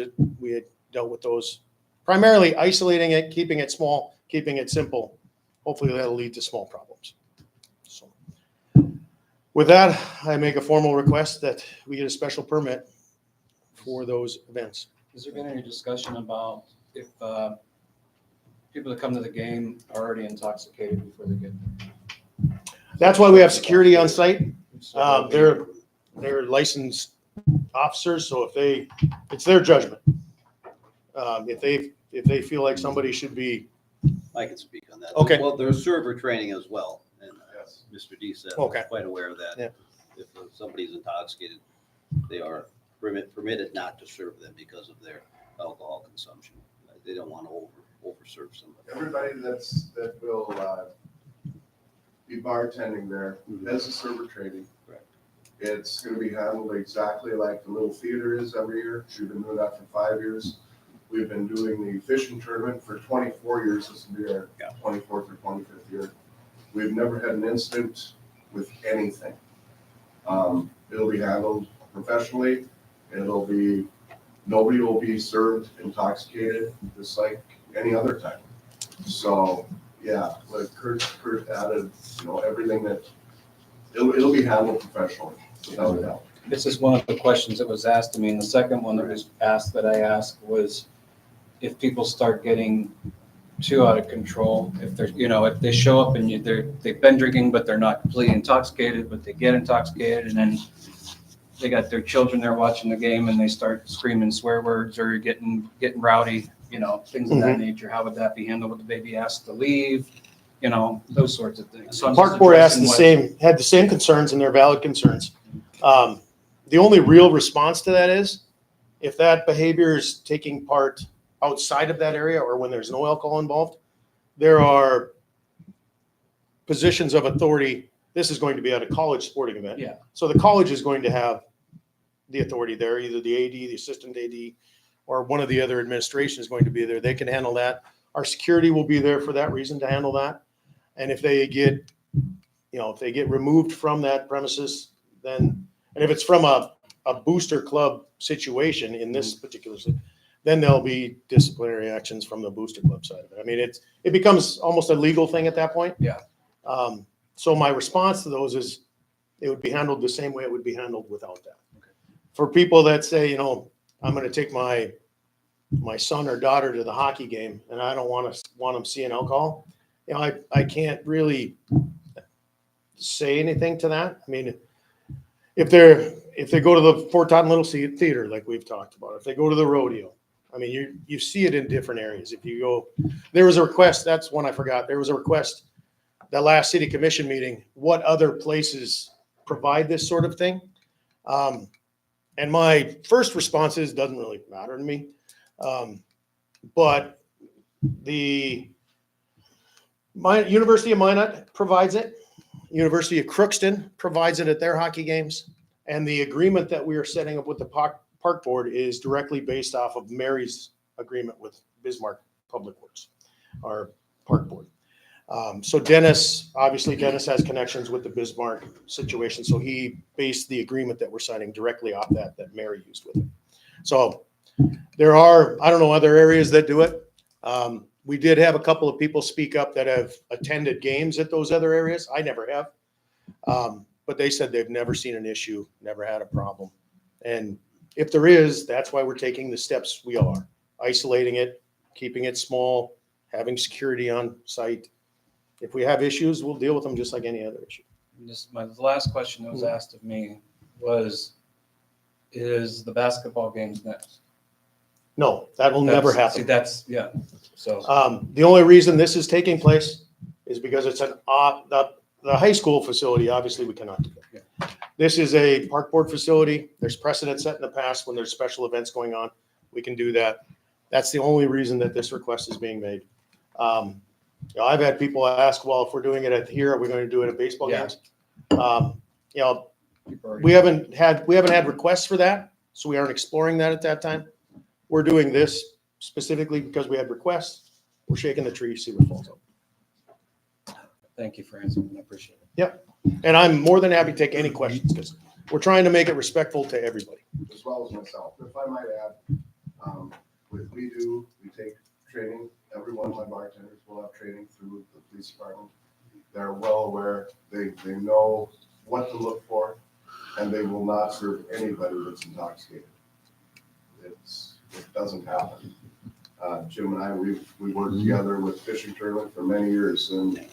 had dealt with those. Primarily isolating it, keeping it small, keeping it simple. Hopefully that'll lead to small problems. So with that, I make a formal request that we get a special permit for those events. Has there been any discussion about if people that come to the game are already intoxicated before they get there? That's why we have security on site. They're licensed officers, so it's their judgment. If they feel like somebody should be, I can speak on that. Okay. Well, there's server training as well, and Mr. D said, Okay. I'm quite aware of that. Yeah. If somebody's intoxicated, they are permitted not to serve them because of their alcohol consumption. They don't want to overserve somebody. Everybody that will be bartending there has a server training. Correct. It's gonna be handled exactly like the little theater is every year. We've been doing that for 5 years. We've been doing the fishing tournament for 24 years. This will be our 24th or 25th year. We've never had an incident with anything. It'll be handled professionally. Nobody will be served intoxicated, just like any other time. So, yeah, like Kurt added, everything that, it'll be handled professionally, without a doubt. This is one of the questions that was asked to me, and the second one that was asked that I asked was if people start getting too out of control, if they're, if they show up and they've been drinking, but they're not completely intoxicated, but they get intoxicated, and then they got their children there watching the game and they start screaming swear words or getting rowdy, things of that nature. How would that be handled? Would the baby asked to leave? Those sorts of things. So I'm just Park Board had addressing the same concerns, and they're valid concerns. The only real response to that is if that behavior is taking part outside of that area or when there's no alcohol involved, there are positions of authority. This is going to be at a college sporting event. Yeah. So the college is going to have the authority there, either the AD, the assistant AD, or one of the other administration is going to be there. They can handle that. Our security will be there for that reason, to handle that. And if they get, removed from that premises, then, and if it's from a booster club situation in this particular, then there'll be disciplinary actions from the booster club side of it. I mean, it becomes almost a legal thing at that point. Yeah. So my response to those is it would be handled the same way it would be handled without that. Okay. For people that say, I'm going to take my son or daughter to the hockey game and I don't want them seeing alcohol, I can't really say anything to that. I mean, if they go to the Fort Totten Little Theater, like we've talked about, if they go to the rodeo, I mean, you see it in different areas. If you go, there was a request, that's one I forgot. There was a request that last city commission meeting, what other places provide this sort of thing? And my first response is, doesn't really matter to me. But the University of Minot provides it. University of Crookston provides it at their hockey games. And the agreement that we are setting up with the Park Board is directly based off of Mary's agreement with Bismarck Public Works, our Park Board. So Dennis has connections with the Bismarck situation. So he based the agreement that we're signing directly off that Mary used with it. So there are, I don't know, other areas that do it. We did have a couple of people speak up that have attended games at those other areas. I never have. But they said they've never seen an issue, never had a problem. And if there is, that's why we're taking the steps we are. Isolating it, keeping it small, having security on site. If we have issues, we'll deal with them just like any other issue. the last question that was asked of me was, is the basketball games next? No, that will never happen. See, that's, yeah, so. The only reason this is taking place is because it's the high school facility, obviously we cannot do that. Yeah. This is a Park Board facility. There's precedent set in the past when there's special events going on. We can do that. That's the only reason that this request is being made. I've had people ask, well, if we're doing it here, are we going to do it at baseball games? We haven't had requests for that, so we aren't exploring that at that time. We're doing this specifically because we had requests. We're shaking the tree, see what falls out. Thank you for answering. I appreciate it. And I'm more than happy to take any questions because we're trying to make it respectful to everybody. As well as myself. If I might add, with we take training, every one of my bartenders will have training through the police department. They're well aware, they know what to look for, and they will not serve anybody that's intoxicated. It doesn't happen. Jim and I, we worked together with fishing tournament for many years, and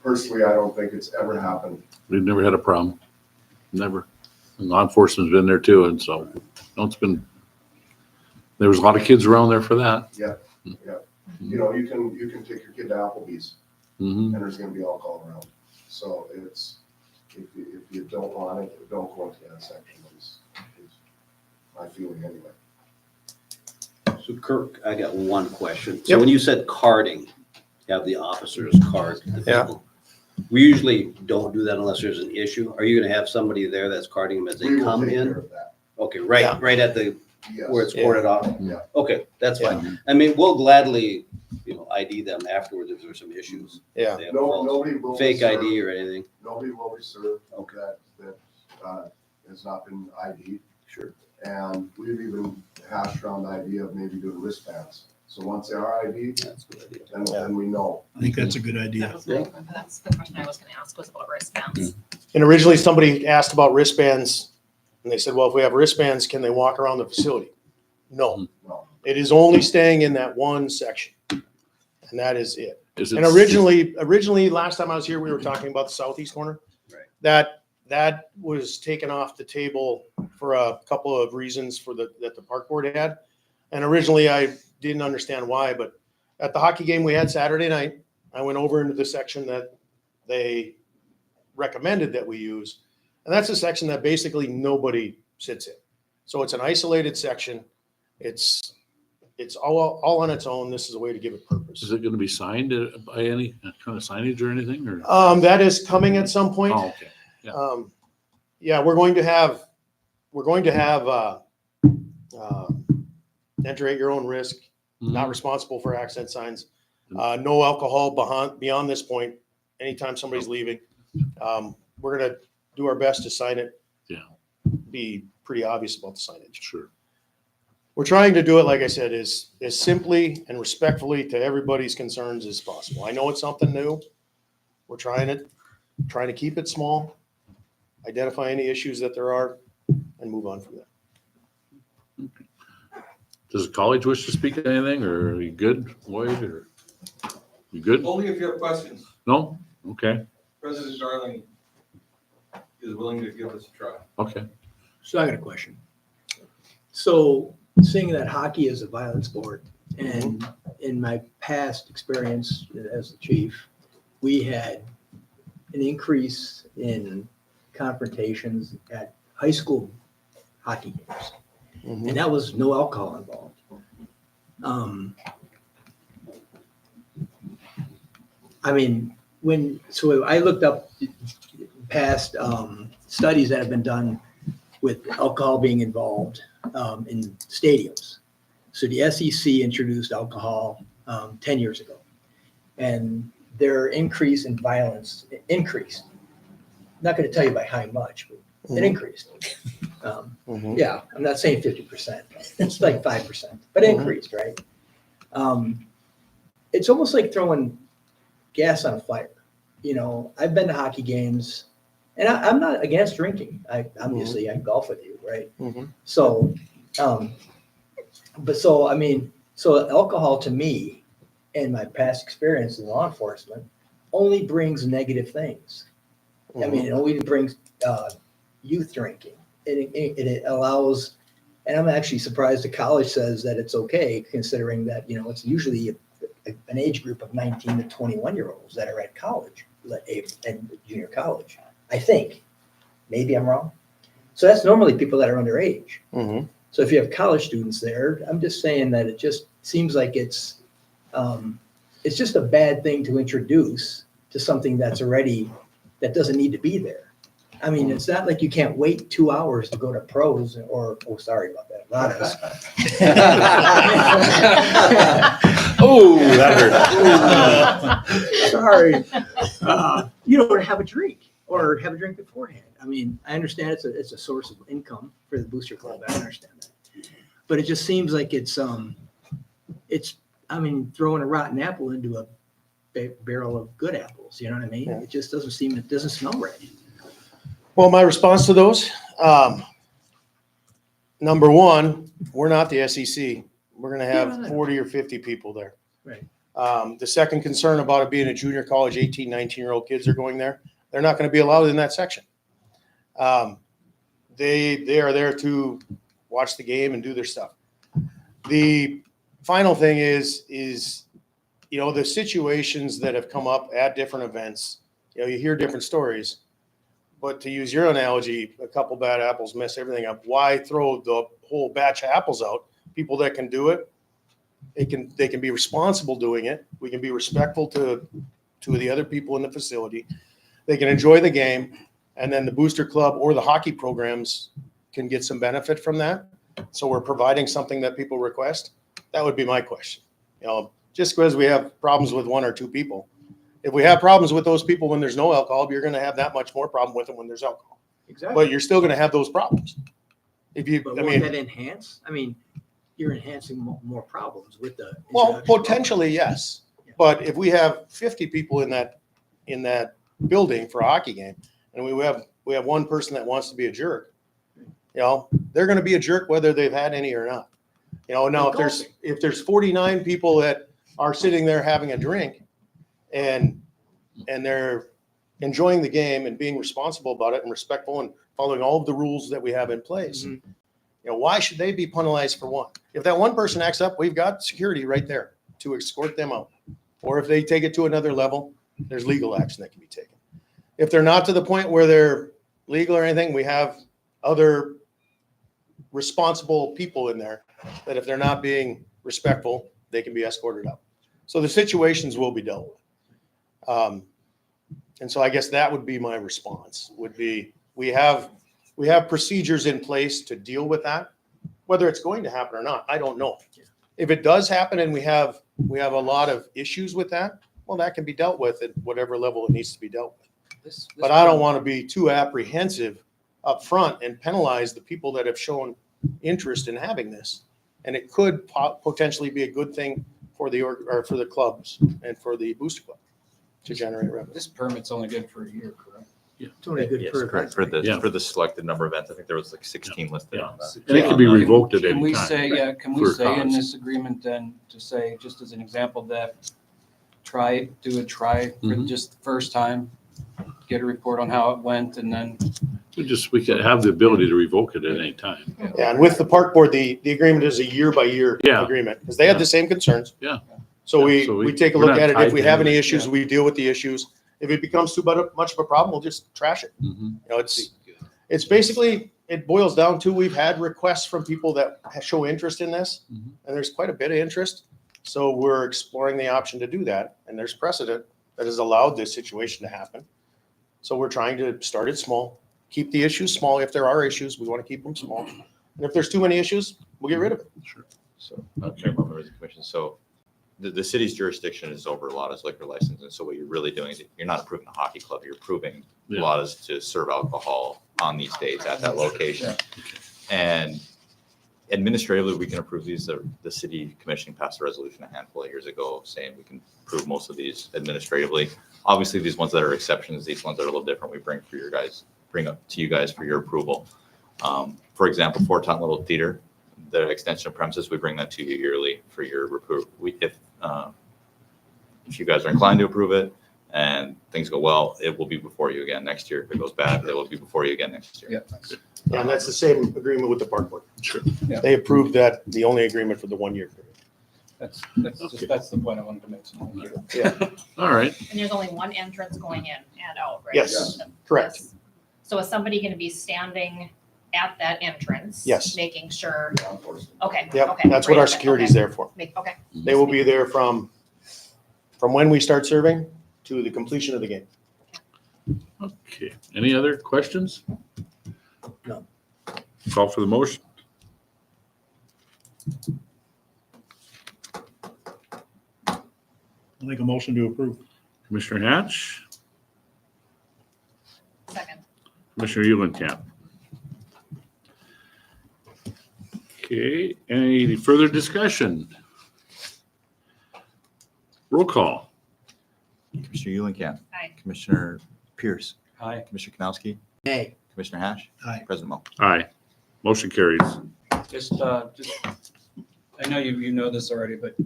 personally, I don't think it's ever happened. We've never had a problem. Never. And law enforcement's been there too, and so, no, it's been, there was a lot of kids around there for that. Yeah. You know, you can take your kid to Applebee's, Mm-hmm. and there's gonna be alcohol around. So it's, if you don't want it, don't go into that section, is my feeling anyway. So Kirk, I got one question. So Yep. when you said carding, have the officers card the Yeah. people. We usually don't do that unless there's an issue. Are you gonna have somebody there that's carding them as they We will come take care in? of that. Okay, Yeah. right at the, Yes. where it's Yeah. corded off? Yeah. Okay, that's fine. I mean, we'll gladly, ID them afterwards if there's some issues. Yeah. They have No, false nobody will. fake serve- ID or anything. Nobody will be served Okay. that has not been ID'd. Sure. And we've even hashed around the idea of maybe doing wristbands. So once they are ID'd, That's a good idea. then we know. I think that's a good idea. That's the question I was gonna ask, was about wristbands. And originally somebody asked about wristbands and they said, well, if we have wristbands, can they walk around the facility? No, No. it is only staying in that one section. And that is it. Is it? And originally, last time I was here, we were talking about the southeast corner. Right. That was taken off the table for a couple of reasons that the park board had. And originally I didn't understand why, but at the hockey game we had Saturday night, I went over into the section that they recommended that we use. And that's a section that basically nobody sits in. So it's an isolated section. It's all on its own. This is a way to give it purpose. Is it gonna be signed by any kind of signage or anything, or? That is coming at some point. Oh, okay. Yeah. Yeah, we're going to have enter at your own risk, not responsible for accent signs. No alcohol beyond this point, anytime somebody's leaving. We're gonna do our best to sign it. Yeah. Be pretty obvious about the signage. Sure. We're trying to do it, like I said, as simply and respectfully to everybody's concerns as possible. I know it's something new. We're trying to keep it small, identify any issues that there are, and move on from there. Does the college wish to speak to anything, or are you good, Lloyd, or you good? Only if you have questions. No? Okay, President Darling is willing to give us a try. okay. So I got a question. So seeing that hockey is a violent sport, and in my past experience as the chief, we had an increase in confrontations at high school hockey games. And that was no alcohol involved. I mean, so I looked up past studies that have been done with alcohol being involved in stadiums. So the SEC introduced alcohol 10 years ago, and their increase in violence increased. I'm not going to tell you by how much, but it increased. Yeah, I'm not saying 50%. It's like 5%, but it increased, right? It's almost like throwing gas on a fire. You know, I've been to hockey games, and I'm not against drinking. Obviously, I golf with you, right? So, I mean, alcohol to me, and my past experience in law enforcement, only brings negative things. I mean, it only brings youth drinking. It allows, and I'm actually surprised the college says that it's okay, considering that, you know, it's usually an age group of 19 to 21-year-olds that are at college, and junior college, I think. Maybe I'm wrong. So that's normally people that are underage. So if you have college students there, I'm just saying that it just seems like it's just a bad thing to introduce to something that doesn't need to be there. I mean, it's not like you can't wait 2 hours to go to pros sorry about that. Oh, that hurt. Sorry. You know, or have a drink or have a drink beforehand. I mean, I understand it's a source of income for the Booster Club. I understand that. But it just seems like it's I mean, throwing a rotten apple into a barrel of good apples. You know what I mean? Yeah. It just doesn't seem, it doesn't smell right. Well, my response to those, number one, we're not the SEC. We're gonna have 40 or 50 people there. Right. The second concern about it being a junior college, 18, 19-year-old kids are going there. They're not gonna be allowed in that section. They are there to watch the game and do their stuff. The final thing is, you know, the situations that have come up at different events, you know, you hear different stories. But to use your analogy, a couple bad apples mess everything up. Why throw the whole batch of apples out? People that can do it, they can be responsible doing it. We can be respectful to the other people in the facility. They can enjoy the game, and then the booster club or the hockey programs can get some benefit from that. So we're providing something that people request. That would be my question. You know, just because we have problems with one or two people. If we have problems with those people when there's no alcohol, you're going to have that much more problem with them when there's alcohol. Exactly. But you're still going to have those problems. If you, But I won't mean, that enhance? I mean, you're enhancing more problems with the. well, introduction of potentially, yes. But if we have 50 people in that building for a hockey game, and we have one person that wants to be a jerk, you know, they're going to be a jerk whether they've had any or not. You know, now if there's 49 people that are sitting there having a drink, and they're enjoying the game and being responsible about it and respectful and following all of the rules that we have in place, Mhm. you know, why should they be penalized for one? If that one person acts up, we've got security right there to escort them out. Or if they take it to another level, there's legal action that can be taken. If they're not to the point where they're legal or anything, we have other responsible people in there that if they're not being respectful, they can be escorted out. So the situations will be dealt with. And so I guess that would be my response, would be, we have procedures in place to deal with that. Whether it's going to happen or not, I don't know. If it does happen and we have a lot of issues with that, well, that can be dealt with at whatever level it needs to be dealt with. This But I don't want to be too apprehensive up front and penalize the people that have shown interest in having this. And it could potentially be a good thing for the clubs and for the booster club to generate revenue. This permit's only good for a year, correct? It's only good Yes, for correct. events. For the selected number of events, I think there was like 16 listed on that. And it can be revoked at Can any we time. say, can we for say in cause. this agreement then, to say, just as an example, that do a try for Mhm. just the first time, get a report on how it went, and then We could have the ability to revoke it at any time. Yeah, and with the park board, the agreement is a year-by-year Yeah. agreement, because they have the same concerns. Yeah. So Yeah, so we take a we're look not at it. tied If we to have any anything. issues, we deal with the issues. If it becomes too much of a problem, we'll just trash it. Mhm. You know, it's basically, it boils down to, we've had requests from people that show interest in this, Mhm. and there's quite a bit of interest. So we're exploring the option to do that, and there's precedent that has allowed this situation to happen. So we're trying to start it small, keep the issues small. If there are issues, we want to keep them small. And if there's too many issues, we'll get rid of it. Sure. So, members of the commission, so the city's jurisdiction is over Lada's liquor license, and so what you're really doing is you're not approving a hockey club, you're approving Yeah. Lada's to serve alcohol on these dates at that location. And administratively, we can approve these. The city commission passed a resolution a handful of years ago saying we can approve most of these administratively. Obviously, these ones that are exceptions, these ones that are a little different, we bring up to you guys for your approval. For example, Fort Taunton Little Theater, the extension of premises, we bring that to you yearly for your approval. If you guys are inclined to approve it and things go well, it will be before you again next year. If it goes bad, it will be before you again next year. Yeah. And that's the same agreement with the park board. Sure. Yeah. They approved that, the only agreement for the 1 year period. That's the point I wanted to make. Yeah, All right. And there's only one entrance going in and out, right? Yes, correct. Yes. So is somebody gonna be standing at that entrance? Yes. Making sure, okay, Yep, okay. that's what great, our okay, security's okay. there for. Okay, They will be there from when we start serving to the completion of the game. Okay. Any other questions? No. Call for the motion. I'll make a motion to approve. Commissioner Hatch, Second. Commissioner Eulenkamp. Okay, any further discussion? Roll call. Commissioner Eulenkamp. Aye. Commissioner Pierce. Aye. Commissioner Kanowski. Nay. Commissioner Hash. Aye. President Mo. Aye. Motion carries. Just, I know you know this already, but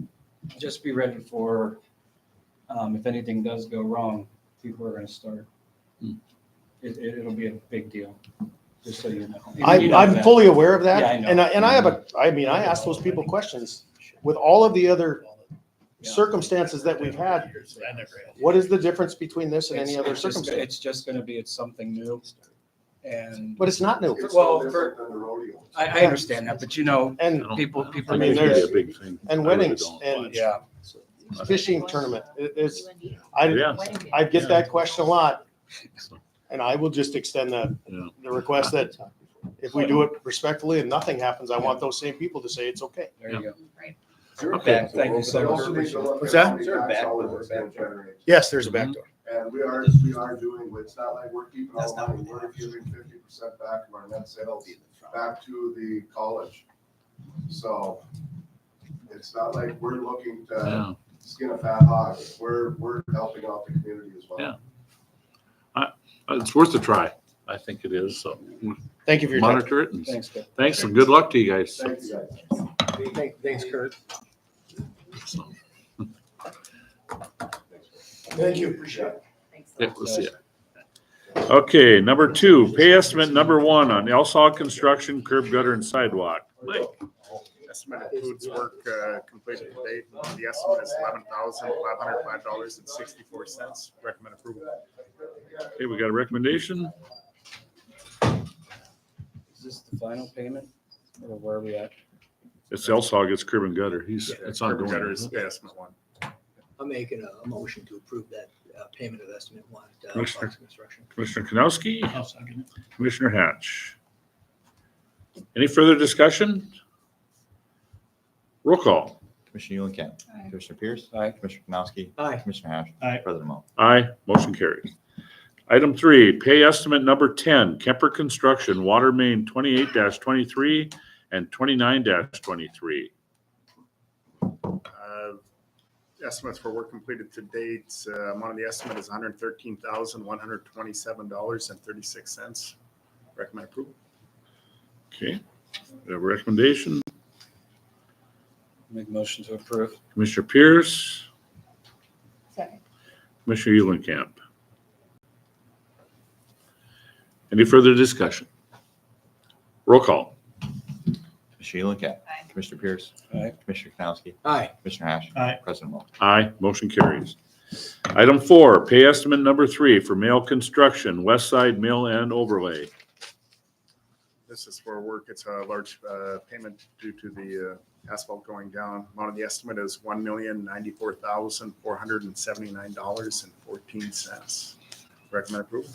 just be ready for, if anything does go wrong, people are gonna start. Hmm. It'll be a big deal, just so you know. You know I'm that. fully aware of that. Yeah, I know. And I have I ask those people questions. With all of the other Yeah. circumstances that we've had, what is the difference between this and any other circumstance? It's just gonna be, it's something new. And, But it's not new. It's Well, no different than the rodeo. I understand that, but you know, And, people, I I mean, think it'd be there's- a big thing. and I really weddings don't. and yeah. fishing tournament, it's, Yeah. I get that question a lot. And I will just extend Yeah. the request that if we do it respectfully and nothing happens, I want those same people to say it's okay. There you go. Right. Okay. Thank you so We much. also need to look What's at that? how many tax dollars it's gonna generate. Yes, there's a backdoor. And we are doing, it's not like we're keeping all the money, we're giving 50% back of our net sales back to the college. So it's not like we're looking to Yeah. skin a fat hog, we're helping out the community as well. Yeah. It's worth a try. I think it is. So Thank you for your time. monitor it and Thanks, Bill. thanks and good luck to you guys. Thank you guys. Thanks, Kurt. So, Thank you, appreciate it. Thanks. yeah, we'll see ya. Okay, number 2, pay estimate number 1 on Elsog Construction curb gutter and sidewalk. Mike. Estimate includes work completed to date. The estimate is $11,505.64. Recommend approval. Okay, we got a recommendation. Is this the final payment or where are we at? It's Elsog, it's curb and gutter. It's Curb and gutter ongoing. is the estimate one. I'm making a motion to approve that payment of estimate one. Commissioner. Parks Construction. Commissioner Kanowski, I'll second it. Commissioner Hatch. Any further discussion? Roll call. Commissioner Eulenkamp. Aye. Commissioner Pierce. Aye. Commissioner Kanowski. Aye. Commissioner Hash. Aye. President Mo. Aye, motion carries. Item 3, pay estimate number 10, Kemper Construction, water main 28-23 and 29-23. Estimates for work completed to date, amount of the estimate is $113,127.36. Recommend approval. Okay, we have a recommendation. Make a motion to approve. Commissioner Pierce, Second. Commissioner Eulenkamp. Any further discussion? Roll call. Commissioner Eulenkamp. Aye. Commissioner Pierce. Aye. Commissioner Kanowski. Aye. Commissioner Hash. Aye. President Mo. Aye, motion carries. Item 4, pay estimate number 3 for Mail Construction, West Side Mill and Overlay. This is for work. It's a large payment due to the asphalt going down. Amount of the estimate is $1,094,479.14. Recommend approval.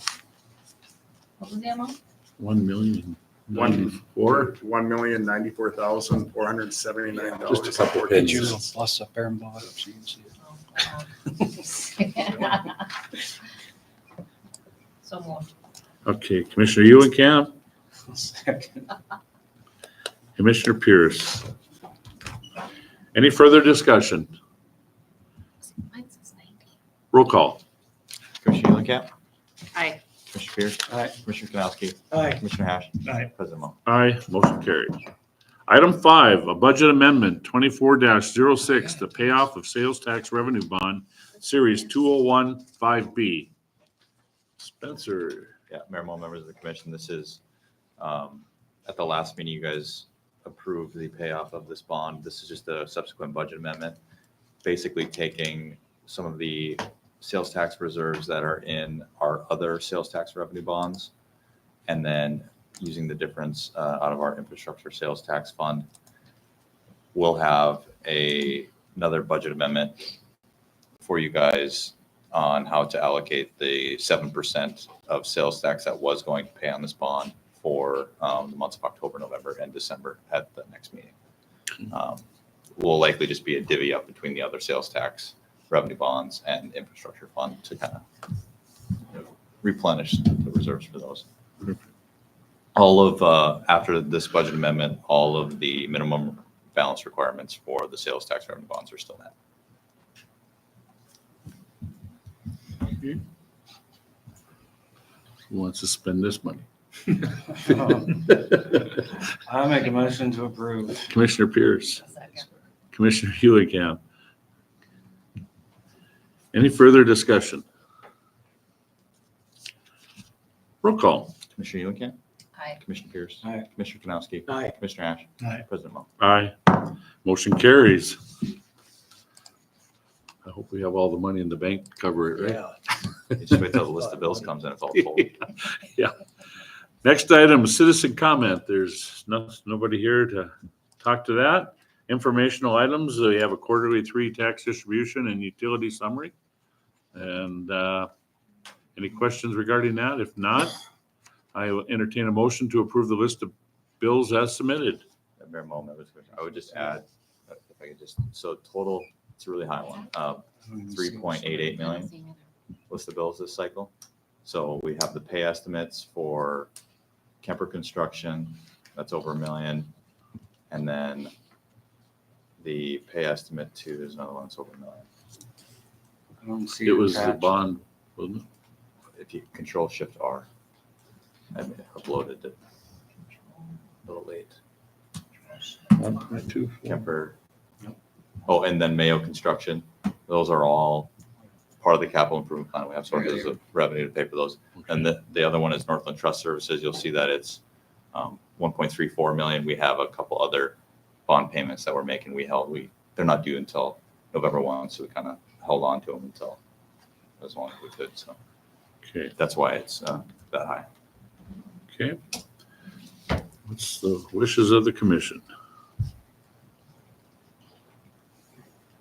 What was the amount? 1,094,094. $1,094,479. Just a couple Could you pennies. plus up there and bottom so you can see it? So moved. Okay, Commissioner Eulenkamp, Second. Commissioner Pierce. Any further discussion? Mine says 90. Roll call. Commissioner Eulenkamp. Aye. Commissioner Pierce. Aye. Commissioner Kanowski. Aye. Commissioner Hash. Aye. President Mo. Aye, motion carried. Item 5, a budget amendment 24-06, the payoff of sales tax revenue bond, Series 2015B. Spencer. Yeah, Mayor Mo, members of the commission, this is, at the last meeting, you guys approved the payoff of this bond. This is just a subsequent budget amendment, basically taking some of the sales tax reserves that are in our other sales tax revenue bonds, and then using the difference out of our infrastructure sales tax fund. We'll have another budget amendment for you guys on how to allocate the 7% of sales tax that was going to pay on this bond for the months of October, November, and December at the next meeting. Will likely just be a divvy up between the other sales tax revenue bonds and infrastructure fund to kind of replenish the reserves for those. All of, after this budget amendment, all of the minimum balance requirements for the sales tax revenue bonds are still met. Who wants to spend this money? I make a motion to approve. Commissioner Pierce, Commissioner Hewicamp. Any further discussion? Roll call. Commissioner Eulichamp? Aye. Commissioner Pierce? Aye. Commissioner Kanowski? Aye. Commissioner Ash? Aye. President Mo? Aye. Motion carries. I hope we have all the money in the bank to cover it, right? Yeah. Just wait till the list of bills comes in, it's all told. Next item, citizen comment. There's nobody here to talk to that. Informational items, we have a quarterly 3 tax distribution and utility summary. And any questions regarding that? If not, I will entertain a motion to approve the list of bills as submitted. Mayor Mo, I would just add, if I could just, so total, it's a really high one, 3.88 million list of bills this cycle. So we have the pay estimates for Kemper Construction, that's over $1 million. And then the pay estimate too, there's another one that's over $1 million. I don't see. It was the attached. bond, wasn't it? If you control shift R, I uploaded it a little late. 1.2. Kemper. Oh, and then Mayo Construction. Those are all part of the capital improvement plan. We have sources of revenue to pay for those. And the other one is Northland Trust Services. You'll see that it's 1.34 million. We have a couple other bond payments that we're making. They're not due until November 1, so we kind of held on to them until as long as we could. So Okay, that's why it's that high. okay. What's the wishes of the commission?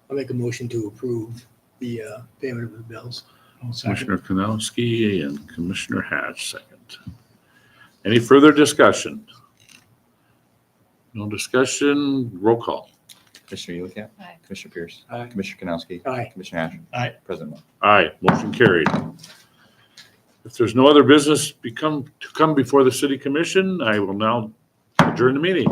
I'll make a motion to approve the payment of the bills. I'll second. Commissioner Kanowski and Commissioner Hatch, second. Any further discussion? No discussion, roll call. Commissioner Eulichamp? Aye. Commissioner Pierce? Aye. Commissioner Kanowski? Aye. Commissioner Ash? Aye. President Mo? Aye, motion carried. If there's no other business to come before the city commission, I will now adjourn the meeting.